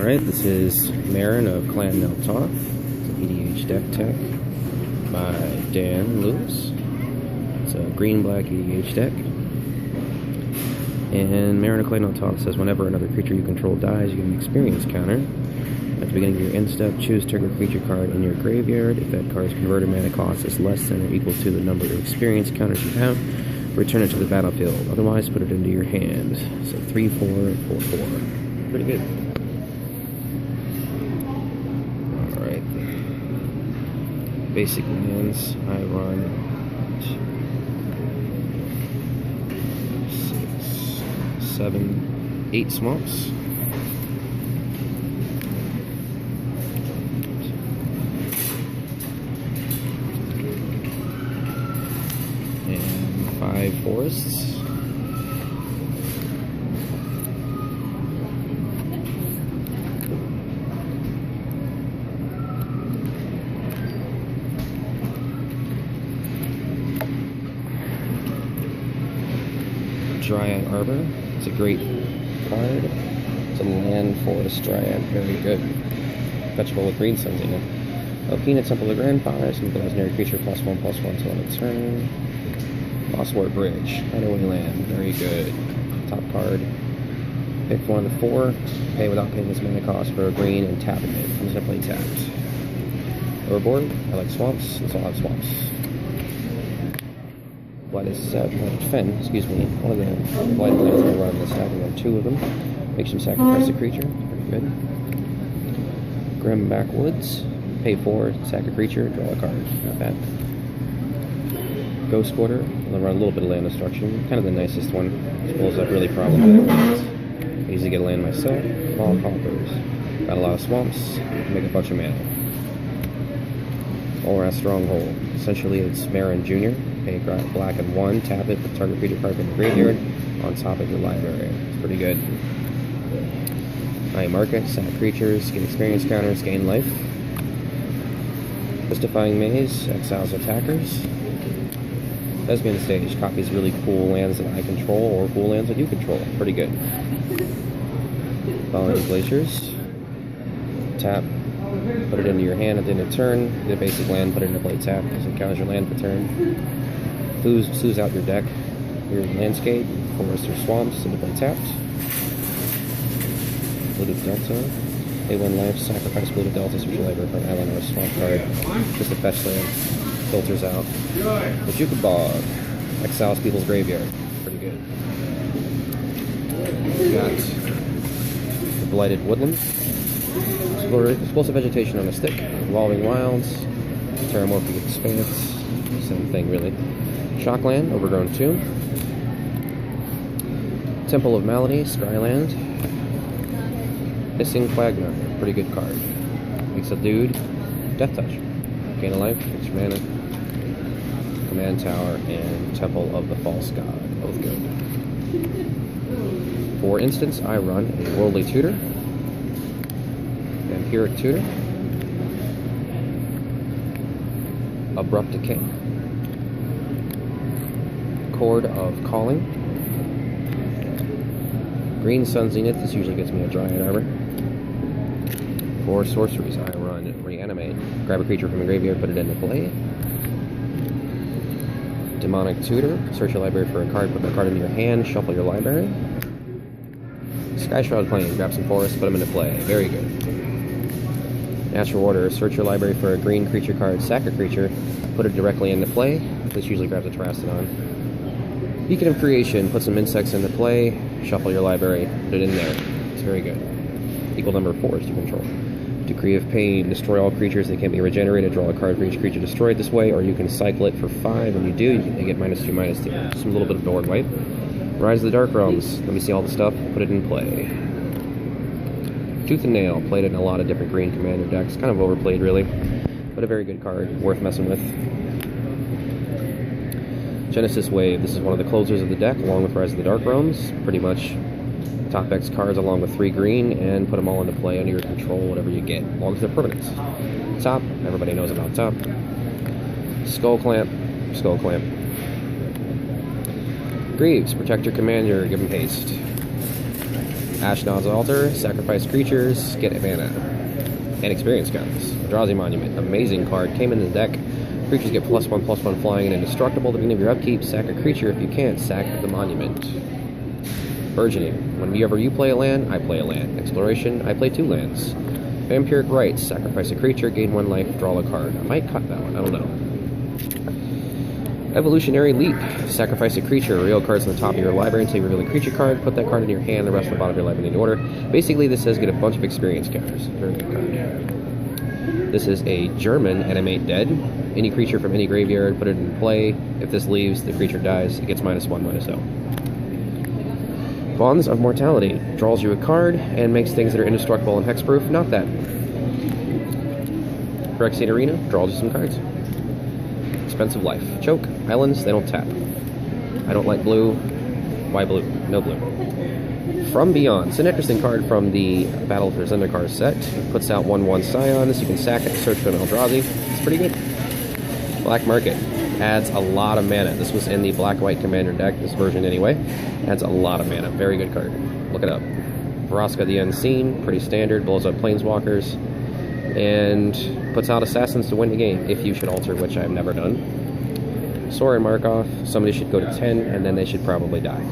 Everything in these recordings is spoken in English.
Alright, this is Meren of Clan Toth. It's an EDH deck tech by Dan Lewis. It's a green-black EDH deck. And Meren of Clan Toth says whenever another creature you control dies, you get an experience counter. At the beginning of your end step, choose trigger creature card in your graveyard. If that card's converted mana cost is less than or equal to the number of experience counters you have, return it to the battlefield. Otherwise, put it into your hand. So 3/4, 4/4. Pretty good. Alright. Basic lands. I run 6, 7, 8 swamps. And 5 forests. Dryad Arbor. It's a great card. It's a land forest Dryad. Very good. Fetchable with green suns in it. Okina, Temple of Grandfather. Simple legendary creature +1/+1 till end of turn. Mosswort Bridge. Hideaway land. Very good. Top card. Pick 1 to 4. Pay without paying this mana cost for a green and tap it. Comes into play tapped. Urborg. I like swamps. Let's all have swamps. Blighted Fen, excuse me. One of the Blighted lands I run this deck. I got 2 of them. Makes them sacrifice a creature. Pretty good. Grim Backwoods. Pay 4, sack a creature, draw a card. Not bad. Ghost Quarter. I'll run a little bit of land destruction. Kind of the nicest one. It pulls up really problematic lands. I usually get a land myself. All coffers. Got a lot of swamps. Make a bunch of mana. Volrath Stronghold. Essentially, it's Meren Jr. Pay black and 1, tap it, put target creature card in the graveyard on top of your library. It's pretty good. I mark it, sack creatures, get experience counters, gain life. Mystifying Maze, exiles attackers. Thesbian stage, copies really cool lands that I control or cool lands that you control. Pretty good. Following glaciers. Tap, put it into your hand at the end of turn. Get a basic land, put it into play tap because it counters your land per turn. Sues out your deck, your landscape, forests or swamps, into play tapped. Polluted Delta. Pay 1 life, sacrifice Polluted Delta, switch your library for an island or a swamp card. Just a fetch land. Filters out. Bojuka Bog. Exiles people's graveyard. Pretty good. We got the Blighted woodland. Explosive vegetation on a stick. Evolving wilds. Terramorphic expanse. Same thing, really. Shockland, Overgrown 2. Temple of Malady, Skyland. Hissing Quagmire, pretty good card. Makes a dude. Death Touch. Gain a life, fix your mana. Command Tower, and Temple of the False God. Both good. For instance, I run a Worldly Tutor. Vampiric Tutor. Abrupt Decay. Chord of Calling. Green Sun Zenith, this usually gets me a Dryad Arbor. For sorceries, I run Reanimate. Grab a creature from the graveyard, put it into play. Demonic Tutor, search your library for a card, put that card in your hand, shuffle your library. Sky Shroud Plains, grab some forests, put them into play. Very good. Natural Order, search your library for a green creature card, sack a creature, put it directly into play. This usually grabs a Terrastodon. Beacon of Creation, put some insects into play, shuffle your library, put it in there. It's very good. Equal number of forests you control. Decree of Pain, destroy all creatures that can't be regenerated, draw a card for each creature destroyed this way, or you can cycle it for 5. When you do, you get -2/-2. Just a little bit of board wipe. Rise of the Dark Realms, let me see all the stuff, put it in play. Tooth and Nail, played it in a lot of different green commander decks, kind of overplayed really, but a very good card, worth messing with. Genesis Wave, this is one of the closers of the deck, along with Rise of the Dark Realms. Pretty much top X cards along with 3 green, and put them all into play under your control, whatever you get, as long as they're permanents. Top, everybody knows about top. Skull Clamp. Greaves, protect your commander, give him haste. Ashnod's Altar, sacrifice creatures, get mana. And experience counters. Eldrazi Monument, amazing card, came in the deck. Creatures get +1/+1 flying and indestructible at the beginning of your upkeep. Sack a creature. If you can't, sack the monument. Burgeoning. Whenever you play a land, I play a land. Exploration, I play 2 lands. Vampiric Rites, sacrifice a creature, gain 1 life, draw a card. I might cut that one, I don't know. Evolutionary Leap, sacrifice a creature, reveal cards on the top of your library until you reveal a creature card, put that card in your hand, the rest of the bottom of your library in order. Basically, this says get a bunch of experience counters. Very good card. This is a German animate dead. Any creature from any graveyard, put it in play. If this leaves, the creature dies. It gets -1/-0. Bonds of Mortality draws you a card and makes things that are indestructible and hexproof not that. Phyrexian Arena draws you some cards. Expensive Life. Choke. Islands, they don't tap. I don't like blue. Why blue? No blue. From Beyond. It's an interesting card from the Battle for Zendikar set. It puts out 1/1 Scions. You can sack it, search for an Eldrazi. It's pretty good. Black Market. Adds a lot of mana. This was in the black-white commander deck, this version anyway. Adds a lot of mana. Very good card. Look it up. Vraska the Unseen. Pretty standard. Blows up planeswalkers. And puts out assassins to win the game, if you should alter, which I've never done. Sorin Markov. Somebody should go to 10, and then they should probably die.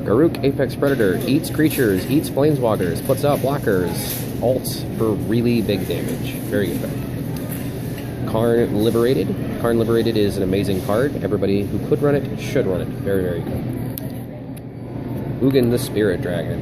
Garruk Apex Predator. Eats creatures, eats planeswalkers, puts out blockers. Alt for really big damage. Very good card. Karn Liberated. Karn Liberated is an amazing card. Everybody who could run it should run it. Very, very good. Ugin the Spirit Dragon.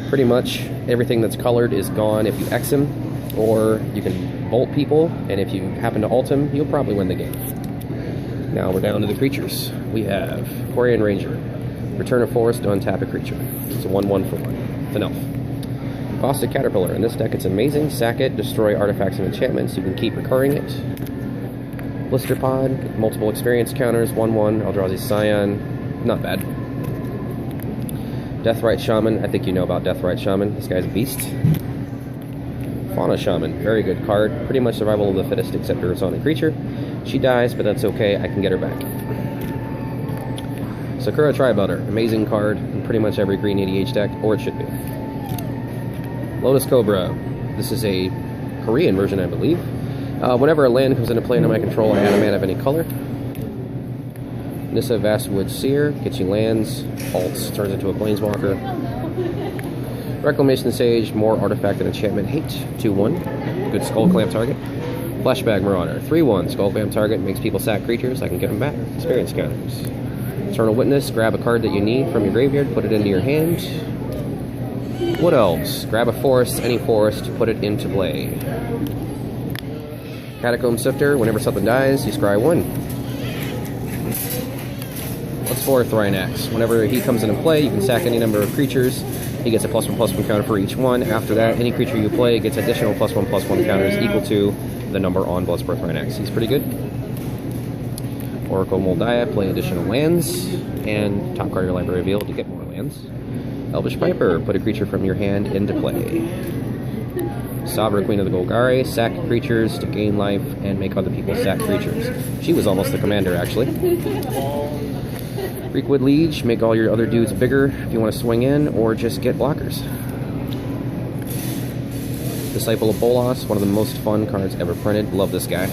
Pretty much everything that's colored is gone if you X him, or you can bolt people, and if you happen to ult him, you'll probably win the game. Now we're down to the creatures. We have Quarian Ranger. Return a forest to untap a creature. It's a 1/1 for 1. Finelf. Caustic Caterpillar. In this deck, it's amazing. Sack it, destroy artifacts and enchantments. You can keep recurring it. Blister Pod, multiple experience counters, 1/1, Eldrazi Scion. Not bad. Deathrite Shaman. I think you know about Deathrite Shaman. This guy's a beast. Fauna Shaman. Very good card. Pretty much survival of the fittest except for it's on a creature. She dies, but that's okay. I can get her back. Sakura Tributter. Amazing card in pretty much every green EDH deck, or it should be. Lotus Cobra. This is a Korean version, I believe. Whenever a land comes into play under my control, I add a mana of any color. Nissa Vastwood Seer. Gets you lands. Alts. Turns into a planeswalker. Reclamation Sage. More artifact and enchantment hate. 2/1. Good Skull Clamp target. Flashbag Marauder. 3/1. Skull Clamp target. Makes people sack creatures. I can get them back. Experience counters. Eternal Witness. Grab a card that you need from your graveyard. Put it into your hand. Wood Elves. Grab a forest, any forest, put it into play. Catacomb Sifter. Whenever something dies, you scry 1. What's for Thrynax? Whenever he comes into play, you can sack any number of creatures. He gets a +1/+1 counter for each one. After that, any creature you play gets additional +1/+1 counters equal to the number on Bloodsport Thrynax. He's pretty good. Oracle Moldiah. Play additional lands. And top card of your library revealed to get more lands. Elvish Piper, put a creature from your hand into play. Sovereign Queen of the Golgari, sack creatures to gain life and make other people sack creatures. She was almost the commander, actually. Reekwood Liege, make all your other dudes bigger if you want to swing in, or just get blockers. Disciple of Bolas, one of the most fun cards ever printed. Love this guy.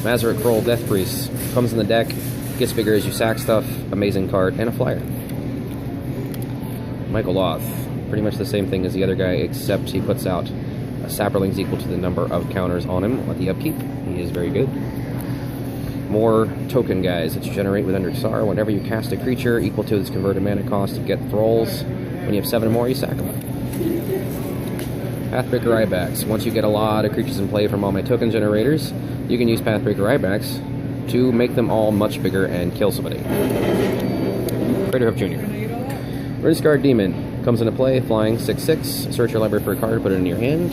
Mazarek Kroll, Death Priest, comes in the deck, gets bigger as you sack stuff. Amazing card, and a flyer. Michael Loth, pretty much the same thing as the other guy, except he puts out a Saprolings equal to the number of counters on him at the upkeep. He is very good. More token guys that you generate with Undersar. Whenever you cast a creature equal to its converted mana cost, you get Thralls. When you have 7 or more, you sack them. Pathbreaker Ibex. Once you get a lot of creatures in play from all my token generators, you can use Pathbreaker Ibex to make them all much bigger and kill somebody. Craterhoof Jr. Rinskard Demon comes into play, flying 6/6. Search your library for a card, put it in your hand.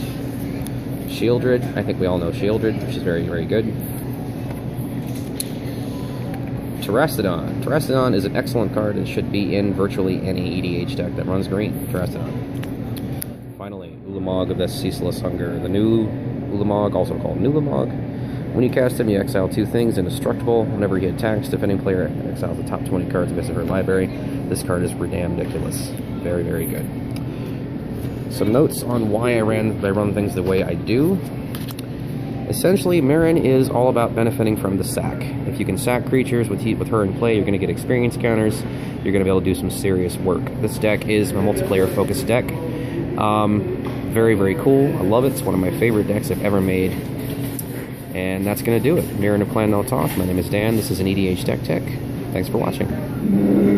Shieldred, I think we all know Shieldred, which is very, very good. Terrastodon. Terrastodon is an excellent card and should be in virtually any EDH deck that runs green. Terrastodon. Finally, Ulamog of the Ceaseless Hunger. The new Ulamog, also called Nulamog. When you cast him, you exile 2 things indestructible. Whenever he attacks, defending player exiles the top 20 cards of his or her library. This card is ridiculous. Very, very good. Some notes on why I run things the way I do. Essentially, Meren is all about benefiting from the sack. If you can sack creatures with her in play, you're going to get experience counters. You're going to be able to do some serious work. This deck is a multiplayer-focused deck. Very, very cool. I love it. It's one of my favorite decks I've ever made. And that's going to do it. Meren of Clan, Toth. My name is Dan. This is an EDH Deck Tech. Thanks for watching.